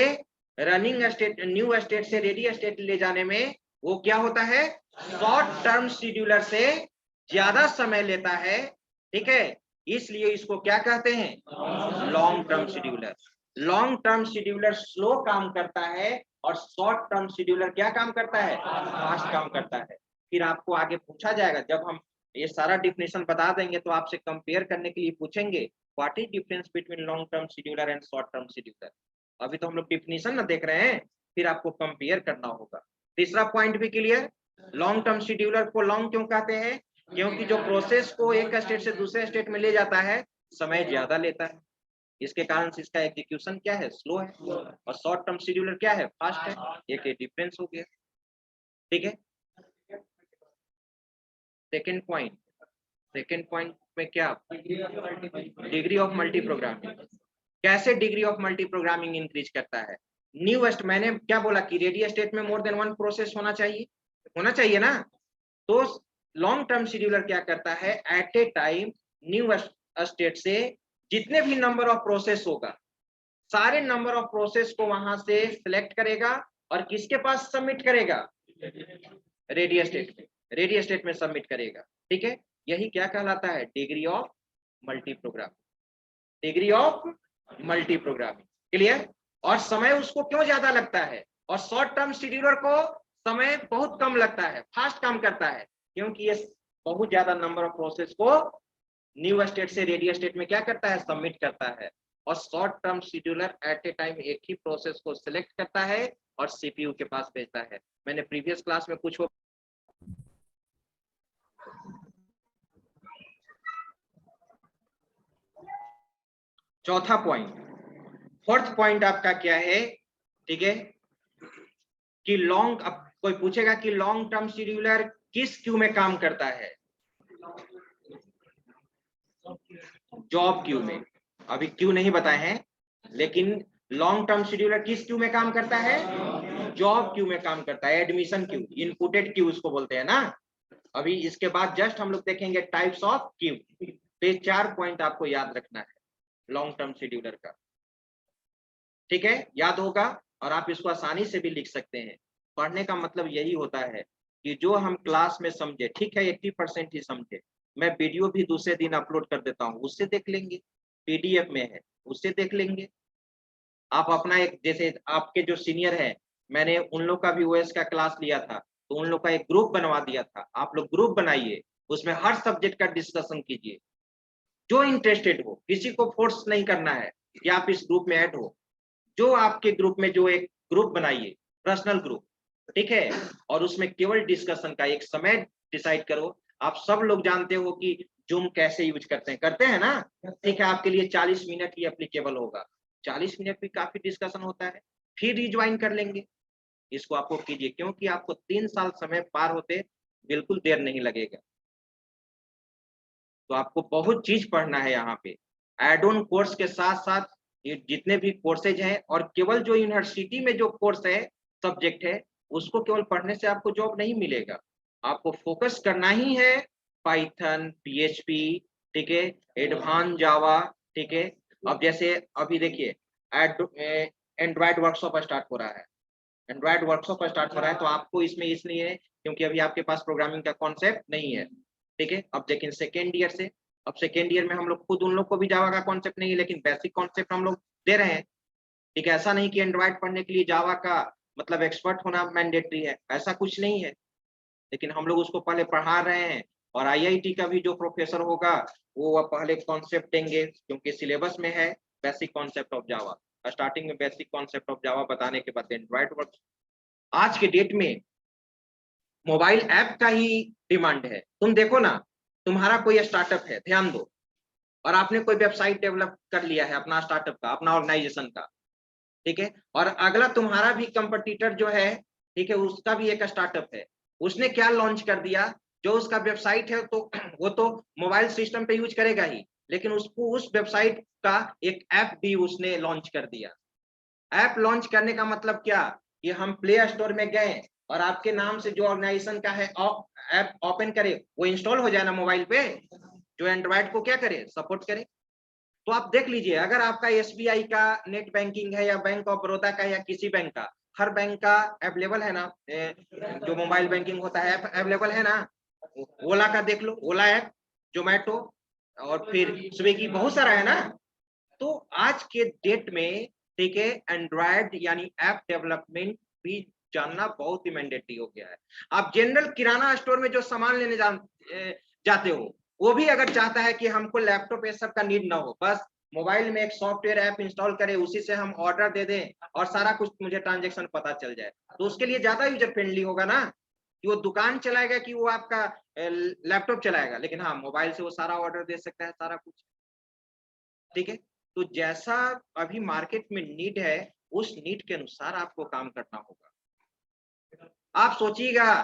रनिंग स्टेट, न्यू स्टेट से रेडी स्टेट ले जाने में वो क्या होता है? शॉर्ट टर्म शेड्यूलर से ज्यादा समय लेता है। ठीक है, इसलिए इसको क्या कहते हैं? Long term scheduler. Long term scheduler slow काम करता है और शॉर्ट टर्म शेड्यूलर क्या काम करता है? फास्ट काम करता है। फिर आपको आगे पूछा जाएगा, जब हम ये सारा डिफिनेशन बता देंगे तो आपसे कंपेयर करने के लिए पूछेंगे, what is difference between long term scheduler and short term scheduler. अभी तो हम लोग डिफिनेशन ना देख रहे हैं, फिर आपको कंपेयर करना होगा। तीसरा पॉइंट भी क्लियर। लॉन्ग टर्म शेड्यूलर को लॉन्ग क्यों कहते हैं? क्योंकि जो प्रोसेस को एक स्टेट से दूसरे स्टेट में ले जाता है, समय ज्यादा लेता है, इसके कारण से इसका एग्जीक्यूशन क्या है? स्लो है। और शॉर्ट टर्म शेड्यूलर क्या है? फास्ट है। एक डिफरेंस हो गया। ठीक है, सेकेंड पॉइंट, सेकेंड पॉइंट में क्या? Degree of multi programming. कैसे degree of multi programming increase करता है? न्यू स्टेट, मैंने क्या बोला कि रेडी स्टेट में मोर देन 1 प्रोसेस होना चाहिए ना। तो लॉन्ग टर्म शेड्यूलर क्या करता है? At a time new state से जितने भी नंबर ऑफ प्रोसेस होगा, सारे नंबर ऑफ प्रोसेस को वहां से सिलेक्ट करेगा और किसके पास सबमिट करेगा? रेडी स्टेट में। रेडी स्टेट में सबमिट करेगा। ठीक है, यही क्या कहलाता है? Degree of multi programming. Degree of multi programming, clear. और समय उसको क्यों ज्यादा लगता है? और शॉर्ट टर्म शेड्यूलर को समय बहुत कम लगता है, फास्ट काम करता है, क्योंकि ये बहुत ज्यादा नंबर ऑफ प्रोसेस को न्यू स्टेट से रेडी स्टेट में क्या करता है? सबमिट करता है। और short term scheduler at a time एक ही प्रोसेस को सिलेक्ट करता है और सीपीयू के पास भेजता है। मैंने प्रीवियस क्लास में कुछ चौथा पॉइंट, फोर्थ पॉइंट आपका क्या है? ठीक है, कि लॉन्ग, अब कोई पूछेगा कि लॉन्ग टर्म शेड्यूलर किस क्यू में काम करता है? जॉब क्यू में। अभी क्यू नहीं बताए हैं, लेकिन लॉन्ग टर्म शेड्यूलर किस क्यू में काम करता है? जॉब क्यू में काम करता है। एडमिशन क्यू, इनपुटेड क्यू उसको बोलते हैं ना। अभी इसके बाद जस्ट हम लोग देखेंगे टाइप्स ऑफ क्यू। तो ये 4 पॉइंट आपको याद रखना है लॉन्ग टर्म शेड्यूलर का। ठीक है, याद होगा और आप इसको आसानी से भी लिख सकते हैं। पढ़ने का मतलब यही होता है कि जो हम क्लास में समझे, ठीक है 80% ही समझे, मैं वीडियो भी दूसरे दिन अपलोड कर देता हूँ, उससे देख लेंगे, पीडीएफ में है उससे देख लेंगे। आप अपना एक, जैसे आपके जो सीनियर है, मैंने उन लोग का भी ओएस का क्लास लिया था, तो उन लोग का एक ग्रुप बनवा दिया था। आप लोग ग्रुप बनाइए, उसमें हर सब्जेक्ट का डिस्कशन कीजिए। जो इंटरेस्टेड हो, किसी को फोर्स नहीं करना है कि आप इस ग्रुप में ऐड हो। जो आपके ग्रुप में, जो एक ग्रुप बनाइए, पर्सनल ग्रुप, ठीक है, और उसमें केवल डिस्कशन का एक समय डिसाइड करो। आप सब लोग जानते हो कि जूम कैसे यूज करते हैं ना। ठीक है, आपके लिए 40 मिनट ही एप्लीकेबल होगा। 40 मिनट भी काफी डिस्कशन होता है, फिर रिज्वाइन कर लेंगे। इसको आपको कीजिए, क्योंकि आपको 3 साल समय पार होते बिल्कुल देर नहीं लगेगा। तो आपको बहुत चीज पढ़ना है यहाँ पे। एड ऑन कोर्स के साथ साथ ये जितने भी कोर्सेज हैं, और केवल जो यूनिवर्सिटी में जो कोर्स है, सब्जेक्ट है, उसको केवल पढ़ने से आपको जॉब नहीं मिलेगा। आपको फोकस करना ही है पाइथन, पीएचपी, ठीक है, एडवांस जावा, ठीक है। अब जैसे अभी देखिए एंड्रॉइड वर्कशॉप स्टार्ट हो रहा है, एंड्रॉइड वर्कशॉप स्टार्ट हो रहा है, तो आपको इसमें इसलिए है क्योंकि अभी आपके पास प्रोग्रामिंग का कॉन्सेप्ट नहीं है, ठीक है। अब लेकिन सेकेंड ईयर से, अब सेकेंड ईयर में हम लोग खुद उन लोग को भी जावा का कॉन्सेप्ट नहीं है, लेकिन बेसिक कॉन्सेप्ट हम लोग दे रहे हैं, ठीक है। ऐसा नहीं कि एंड्रॉइड पढ़ने के लिए जावा का मतलब एक्सपर्ट होना मैंडेटरी है, ऐसा कुछ नहीं है, लेकिन हम लोग उसको पहले पढ़ा रहे हैं। और आईआईटी का भी जो प्रोफेसर होगा वो पहले कॉन्सेप्ट देंगे, क्योंकि सिलेबस में है basic concept of Java. Starting में बेसिक कॉन्सेप्ट ऑफ जावा बताने के बाद एंड्रॉइड वर्क। आज के डेट में मोबाइल ऐप का ही डिमांड है। तुम देखो ना, तुम्हारा कोई स्टार्टअप है, ध्यान दो, और आपने कोई वेबसाइट डेवलप कर लिया है अपना स्टार्टअप का, अपना ऑर्गेनाइजेशन का, ठीक है, और अगला तुम्हारा भी कंपटीटर जो है, ठीक है, उसका भी एक स्टार्टअप है, उसने क्या लॉन्च कर दिया, जो उसका वेबसाइट है, तो वो तो मोबाइल सिस्टम पे यूज करेगा ही, लेकिन उसको उस वेबसाइट का एक ऐप भी उसने लॉन्च कर दिया। ऐप लॉन्च करने का मतलब क्या, कि हम प्ले स्टोर में गए और आपके नाम से जो ऑर्गेनाइजेशन का है ऐप ओपन करे, वो इंस्टॉल हो जाए ना मोबाइल पे, जो एंड्रॉइड को क्या करे, सपोर्ट करे। तो आप देख लीजिए, अगर आपका एसबीआई का नेट बैंकिंग है, या बैंक ऑफ बड़ौदा का, या किसी बैंक का, हर बैंक का अवेलेबल है ना, जो मोबाइल बैंकिंग होता है अवेलेबल है ना। ओला का देख लो, ओला ऐप, जोमेटो, और फिर स्विगी, बहुत सारा है ना। तो आज के डेट में, ठीक है, एंड्रॉयड यानी ऐप डेवलपमेंट भी जानना बहुत ही मैंडेटरी हो गया है। आप जनरल किराना स्टोर में जो सामान लेने जाते हो, वो भी अगर चाहता है कि हमको लैपटॉप ये सब का नीड ना हो, बस मोबाइल में एक सॉफ्टवेयर ऐप इंस्टॉल करें, उसी से हम ऑर्डर दे दें और सारा कुछ मुझे ट्रांजेक्शन पता चल जाए, तो उसके लिए ज्यादा यूजर फ्रेंडली होगा ना, कि वो दुकान चलाएगा कि वो आपका लैपटॉप चलाएगा। लेकिन हाँ, मोबाइल से वो सारा ऑर्डर दे सकता है, सारा कुछ, ठीक है। तो जैसा अभी मार्केट में नीड है, उस नीड के अनुसार आपको काम करना होगा। आप सोचिएगा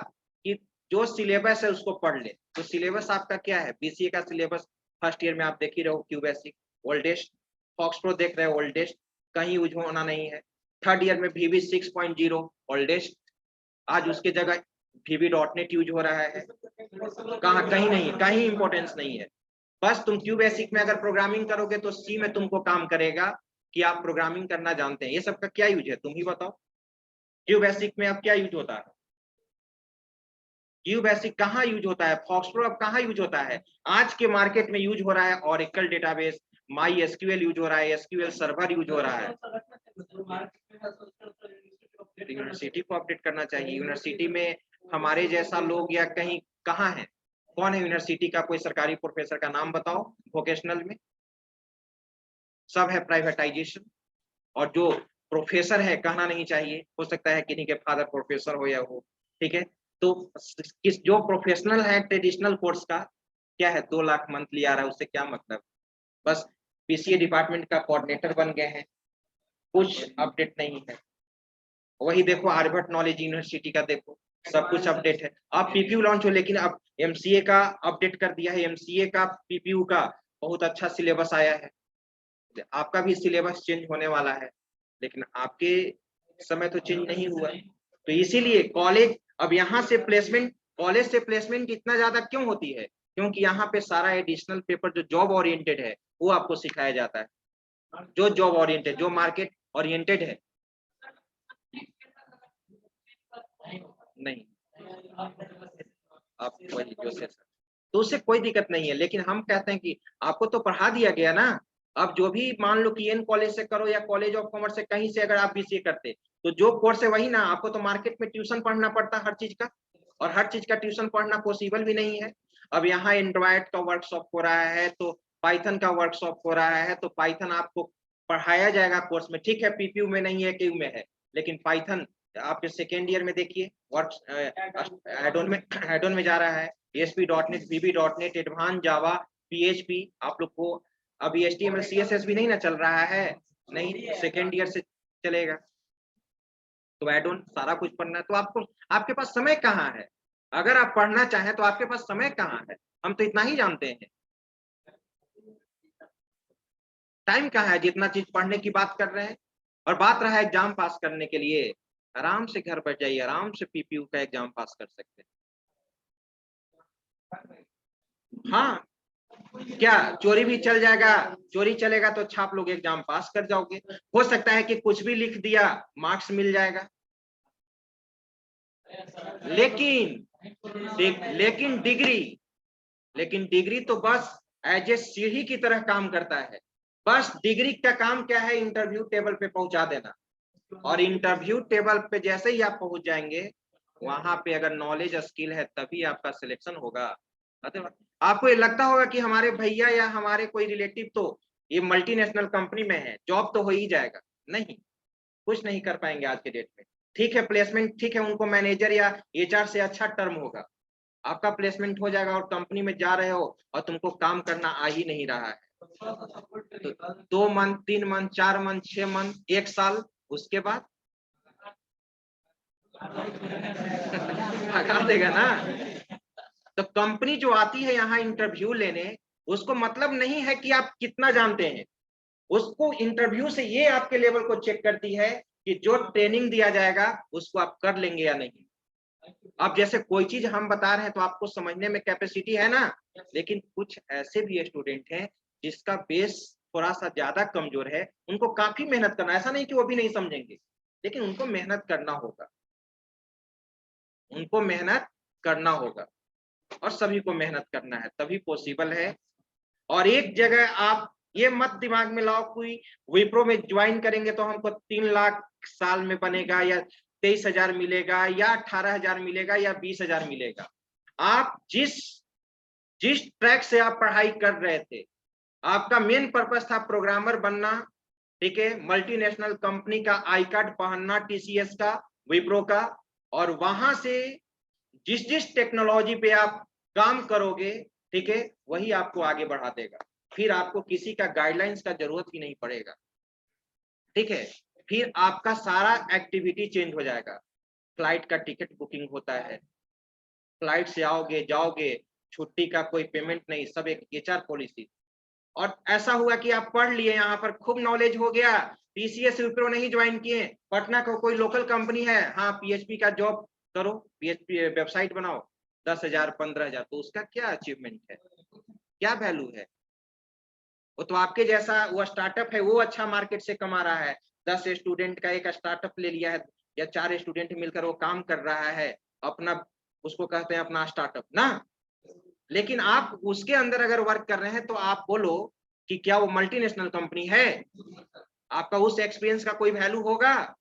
कि जो सिलेबस है उसको पढ़ ले, तो सिलेबस आपका क्या है, बीसीए का सिलेबस फर्स्ट ईयर में आप देख ही रहे हो, QBasic, oldest, FoxPro देख रहे हो, ओल्डेस्ट, कहीं यूज होना नहीं है। थर्ड ईयर में VB 6.0 ओल्डेस्ट, आज उसके जगह VB.NET यूज हो रहा है, कहाँ, कहीं नहीं, कहीं इंपॉर्टेंस नहीं है। बस तुम क्यू बेसिक में अगर प्रोग्रामिंग करोगे तो सी में तुमको काम करेगा कि आप प्रोग्रामिंग करना जानते हैं। ये सब का क्या यूज है, तुम ही बताओ। क्यू बेसिक में अब क्या यूज होता है, क्यू बेसिक कहाँ यूज होता है, फॉक्स प्रो अब कहाँ यूज होता है। आज के मार्केट में यूज हो रहा है Oracle database, my SQL use हो रहा है, एसक्यूएल सर्वर यूज हो रहा है। यूनिवर्सिटी को अपडेट करना चाहिए। यूनिवर्सिटी में हमारे जैसा लोग या कहीं कहाँ है, कौन है यूनिवर्सिटी का कोई सरकारी प्रोफेसर का नाम बताओ, वोकेशनल में सब है प्राइवेटाइजेशन। और जो प्रोफेसर है, कहना नहीं चाहिए, हो सकता है किन्हीं के फादर प्रोफेसर हो या हो, ठीक है। तो किस जो प्रोफेशनल है ट्रेडिशनल कोर्स का, क्या है, 2 लाख मंथली आ रहा है, उससे क्या मतलब, बस पीसीए डिपार्टमेंट का कोऑर्डिनेटर बन गए हैं, कुछ अपडेट नहीं है। वही देखो आर्यभट्ट नॉलेज यूनिवर्सिटी का, देखो सब कुछ अपडेट है। अब पीपीयू लॉन्च हो, लेकिन अब एमसीए का अपडेट कर दिया है, एमसीए का पीपीयू का बहुत अच्छा सिलेबस आया है। आपका भी सिलेबस चेंज होने वाला है, लेकिन आपके समय तो चेंज नहीं हुआ। तो इसीलिए कॉलेज, अब यहाँ से प्लेसमेंट, कॉलेज से प्लेसमेंट इतना ज्यादा क्यों होती है, क्योंकि यहाँ पे सारा एडिशनल पेपर जो जॉब ओरिएंटेड है वो आपको सिखाया जाता है, जो जॉब ओरिएंटेड, जो मार्केट ओरिएंटेड है। नहीं, आप वही जो से, तो उससे कोई दिक्कत नहीं है, लेकिन हम कहते हैं कि आपको तो पढ़ा दिया गया ना। अब जो भी मान लो कि एन कॉलेज से करो या कॉलेज ऑफ कॉमर्स से, कहीं से अगर आप बीसीए करते, तो जो कोर्स है वही ना, आपको तो मार्केट में ट्यूशन पढ़ना पड़ता हर चीज का, और हर चीज का ट्यूशन पढ़ना पॉसिबल भी नहीं है। अब यहाँ एंड्रॉयड का वर्कशॉप हो रहा है, तो पाइथन का वर्कशॉप हो रहा है, तो पाइथन आपको पढ़ाया जाएगा कोर्स में, ठीक है, पीपीयू में नहीं है, क्यू में है, लेकिन पाइथन आपके सेकेंड ईयर में देखिए वर्क एडोन में जा रहा है, ASP.NET, VB.NET, एडवांस जावा, PHP, आप लोग को अभी HTML CSS भी नहीं ना चल रहा है, नहीं, सेकेंड ईयर से चलेगा। तो ऐड ऑन सारा कुछ पढ़ना है, तो आपको आपके पास समय कहाँ है? अगर आप पढ़ना चाहें तो आपके पास समय कहाँ है? हम तो इतना ही जानते हैं, टाइम कहाँ है जितना चीज पढ़ने की बात कर रहे हैं। और बात रहा एग्जाम पास करने के लिए, आराम से घर पर जाइए, आराम से पीपीयू का एग्जाम पास कर सकते हैं। हाँ, क्या चोरी भी चल जाएगा? चोरी चलेगा तो अच्छा आप लोग एग्जाम पास कर जाओगे। हो सकता है कि कुछ भी लिख दिया, मार्क्स मिल जाएगा, लेकिन डिग्री तो बस एज ए सीढ़ी की तरह काम करता है। बस डिग्री का काम क्या है? इंटरव्यू टेबल पे पहुंचा देना, और इंटरव्यू टेबल पे जैसे ही आप पहुंच जाएंगे, वहां पे अगर नॉलेज स्किल है तभी आपका सिलेक्शन होगा। आपको ये लगता होगा कि हमारे भैया या हमारे कोई रिलेटिव तो ये मल्टीनेशनल कंपनी में है, जॉब तो हो ही जाएगा। नहीं, कुछ नहीं कर पाएंगे आज के डेट में। ठीक है, प्लेसमेंट ठीक है, उनको मैनेजर या एचआर से अच्छा टर्म होगा, आपका प्लेसमेंट हो जाएगा और कंपनी में जा रहे हो और तुमको काम करना आ ही नहीं रहा है, तो 2 मंथ, 3 मंथ, 4 मंथ, 6 मंथ, 1 साल, उसके बाद भगा देगा ना। तो कंपनी जो आती है यहाँ इंटरव्यू लेने, उसको मतलब नहीं है कि आप कितना जानते हैं, उसको इंटरव्यू से ये आपके लेवल को चेक करती है कि जो ट्रेनिंग दिया जाएगा उसको आप कर लेंगे या नहीं। अब जैसे कोई चीज हम बता रहे हैं तो आपको समझने में कैपेसिटी है ना, लेकिन कुछ ऐसे भी स्टूडेंट हैं जिसका बेस थोड़ा सा ज्यादा कमजोर है, उनको काफी मेहनत करना, ऐसा नहीं कि वो भी नहीं समझेंगे, लेकिन उनको मेहनत करना होगा, उनको मेहनत करना होगा, और सभी को मेहनत करना है तभी पॉसिबल है। और एक जगह आप ये मत दिमाग में लाओ कोई विप्रो में ज्वाइन करेंगे तो हमको 3 लाख साल में बनेगा, या 23,000 मिलेगा, या 18,000 मिलेगा, या 20,000 मिलेगा। आप जिस ट्रैक से आप पढ़ाई कर रहे थे, आपका मेन पर्पस था प्रोग्रामर बनना, ठीक है, मल्टीनेशनल कंपनी का आई कार्ड पहनना, टीसीएस का, विप्रो का, और वहां से जिस टेक्नोलॉजी पे आप काम करोगे, ठीक है, वही आपको आगे बढ़ा देगा। फिर आपको किसी का गाइडलाइंस का जरूरत ही नहीं पड़ेगा, ठीक है। फिर आपका सारा एक्टिविटी चेंज हो जाएगा। फ्लाइट का टिकट बुकिंग होता है, फ्लाइट से आओगे जाओगे, छुट्टी का कोई पेमेंट नहीं, सब एक एचआर पॉलिसी। और ऐसा हुआ कि आप पढ़ लिए, यहाँ पर खूब नॉलेज हो गया, टीसीएस विप्रो नहीं ज्वाइन किए, पटना का कोई लोकल कंपनी है, हाँ पीएचपी का जॉब करो, पीएचपी वेबसाइट बनाओ, 10,000 15,000, तो उसका क्या अचीवमेंट है, क्या वैल्यू है? वो तो आपके जैसा वो स्टार्टअप है, वो अच्छा मार्केट से कमा रहा है, 10 स्टूडेंट का एक स्टार्टअप ले लिया है, या 4 स्टूडेंट मिलकर वो काम कर रहा है अपना, उसको कहते हैं अपना स्टार्टअप ना। लेकिन आप उसके अंदर अगर वर्क कर रहे हैं तो आप बोलो कि क्या वो मल्टीनेशनल कंपनी है? आपका उस एक्सपीरियंस का कोई वैल्यू होगा?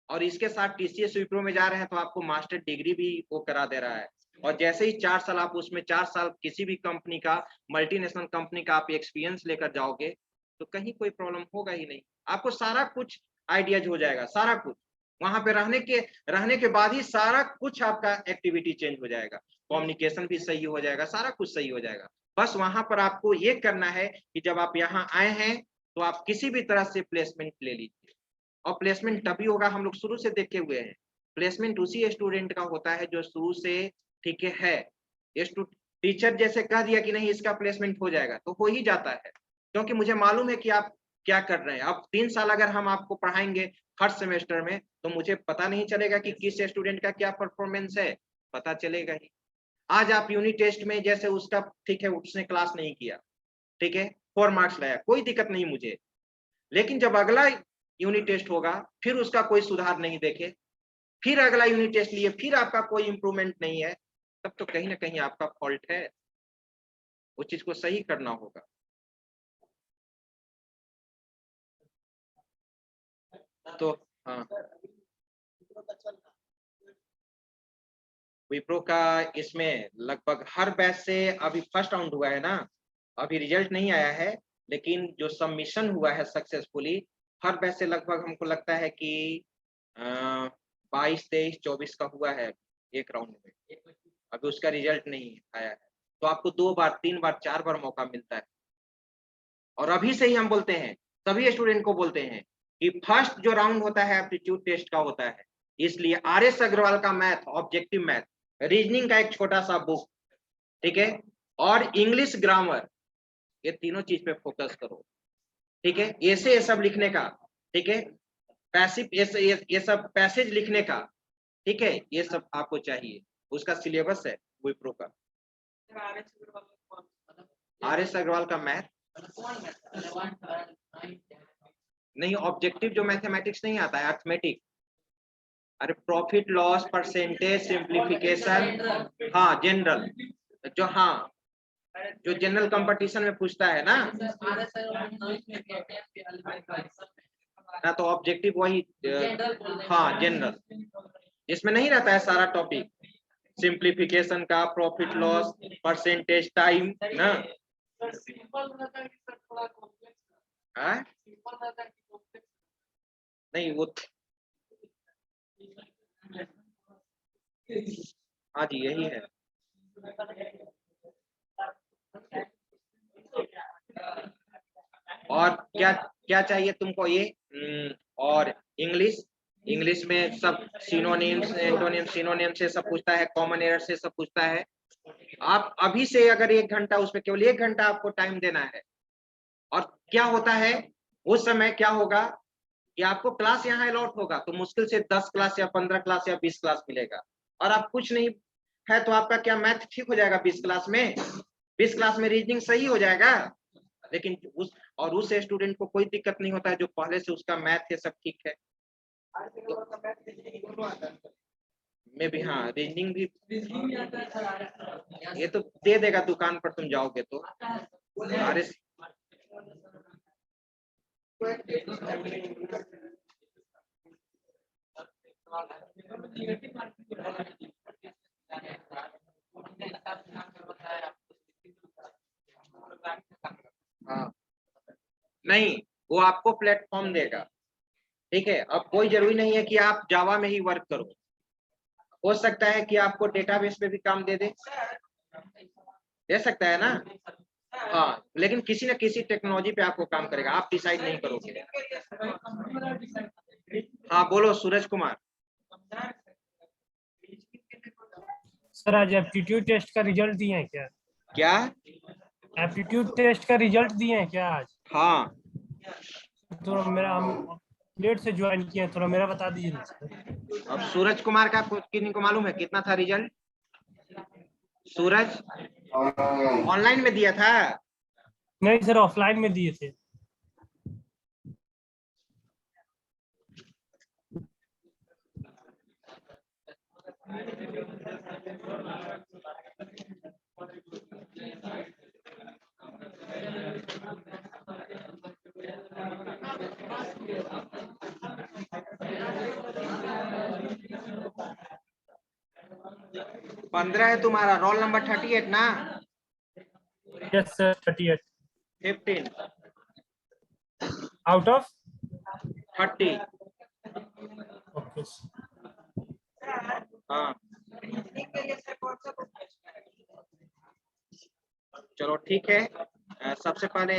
और इसके साथ टीसीएस विप्रो में जा रहे हैं तो आपको मास्टर डिग्री भी वो करा दे रहा है, और जैसे ही 4 साल आप उसमें 4 साल किसी भी कंपनी का, मल्टीनेशनल कंपनी का आप एक्सपीरियंस लेकर जाओगे तो कहीं कोई प्रॉब्लम होगा ही नहीं, आपको सारा कुछ आइडियाज हो जाएगा, सारा कुछ वहां पे रहने के बाद ही सारा कुछ आपका एक्टिविटी चेंज हो जाएगा, कम्युनिकेशन भी सही हो जाएगा, सारा कुछ सही हो जाएगा। बस वहां पर आपको ये करना है कि जब आप यहाँ आए हैं तो आप किसी भी तरह से प्लेसमेंट ले लीजिए, और प्लेसमेंट तभी होगा, हम लोग शुरू से देखे हुए हैं, प्लेसमेंट उसी स्टूडेंट का होता है जो शुरू से, ठीक है, टीचर जैसे कह दिया कि नहीं इसका प्लेसमेंट हो जाएगा तो हो ही जाता है, क्योंकि मुझे मालूम है कि आप क्या कर रहे हैं। अब 3 साल अगर हम आपको पढ़ाएंगे हर सेमेस्टर में, तो मुझे पता नहीं चलेगा कि किस स्टूडेंट का क्या परफॉर्मेंस है, पता चलेगा ही। आज आप यूनिट टेस्ट में जैसे उसका, ठीक है, उसने क्लास नहीं किया, ठीक है, 4 मार्क्स लाया, कोई दिक्कत नहीं मुझे, लेकिन जब अगला यूनिट टेस्ट होगा फिर उसका कोई सुधार नहीं देखे, फिर अगला यूनिट टेस्ट लिए फिर आपका कोई इंप्रूवमेंट नहीं है, तब तो कहीं ना कहीं आपका फॉल्ट है, उस चीज को सही करना होगा। तो हाँ, विप्रो का इसमें लगभग हर बैच से अभी फर्स्ट राउंड हुआ है ना, अभी रिजल्ट नहीं आया है, लेकिन जो सबमिशन हुआ है सक्सेसफुली, हर बैच से लगभग हमको लगता है कि 22, 23, 24 का हुआ है एक राउंड में, अभी उसका रिजल्ट नहीं आया है। तो आपको 2 बार, 3 बार, 4 बार मौका मिलता है, और अभी से ही हम बोलते हैं, सभी स्टूडेंट को बोलते हैं कि फर्स्ट जो राउंड होता है एप्टीट्यूड टेस्ट का होता है, इसलिए RS अग्रवाल का मैथ, ऑब्जेक्टिव मैथ, रीजनिंग का एक छोटा सा बुक, ठीक है, और इंग्लिश ग्रामर, ये तीनों चीज पे फोकस करो, ठीक है। ऐसे ये सब लिखने का, ठीक है, पैसिव ये सब पैसेज लिखने का, ठीक है, ये सब आपको चाहिए। उसका सिलेबस है विप्रो का। RS अग्रवाल का मैथ नहीं, ऑब्जेक्टिव जो मैथमेटिक्स नहीं आता है, अर्थमेटिक। अरे प्रॉफिट लॉस, परसेंटेज, सिंप्लीफिकेशन, हाँ जनरल, जो हाँ जो जनरल कंपटीशन में पूछता है ना, तो ऑब्जेक्टिव वही, हाँ जनरल, इसमें नहीं रहता है सारा टॉपिक, सिंप्लीफिकेशन का, प्रॉफिट लॉस, परसेंटेज, टाइम ना। हाँ? नहीं वो, हाँ जी यही है। और क्या क्या चाहिए तुमको ये, और इंग्लिश में सब सिनोनिम्स, एंटोनिम्स, सिनोनिम्स से सब पूछता है, कॉमन एरर से सब पूछता है। आप अभी से अगर 1 घंटा, उसमें केवल 1 घंटा आपको टाइम देना है। और क्या होता है उस समय, क्या होगा कि आपको क्लास यहाँ अलॉट होगा, तो मुश्किल से 10 क्लास या 15 क्लास या 20 क्लास मिलेगा, और आप कुछ नहीं है तो आपका क्या मैथ ठीक हो जाएगा 20 क्लास में, 20 क्लास में रीजनिंग सही हो जाएगा। लेकिन उस स्टूडेंट को कोई दिक्कत नहीं होता है जो पहले से उसका मैथ है सब ठीक है। मैं भी, हाँ रीजनिंग भी ये तो दे देगा दुकान पर, तुम जाओगे तो। RS हाँ नहीं, वो आपको प्लेटफॉर्म देगा, ठीक है। अब कोई जरूरी नहीं है कि आप जावा में ही वर्क करो, हो सकता है कि आपको डेटाबेस पे भी काम दे सकता है ना। हाँ लेकिन किसी न किसी टेक्नोलॉजी पे आपको काम करेगा, आप डिसाइड नहीं करोगे। हाँ बोलो सूरज कुमार। सर आज एप्टीट्यूड टेस्ट का रिजल्ट दिए हैं क्या? क्या? एप्टीट्यूड टेस्ट का रिजल्ट दिए हैं क्या आज? हाँ तो मेरा, हम लेट से ज्वाइन किए हैं, थोड़ा मेरा बता दीजिए ना सर। अब सूरज कुमार का किन्हीं को मालूम है कितना था रिजल्ट? सूरज ऑनलाइन में दिया था? नहीं सर, ऑफलाइन में दिए थे। पंद्रह है तुम्हारा, रोल नंबर 38 ना? Yes sir, 38 15 out of 30। Okay. हाँ चलो ठीक है। सबसे पहले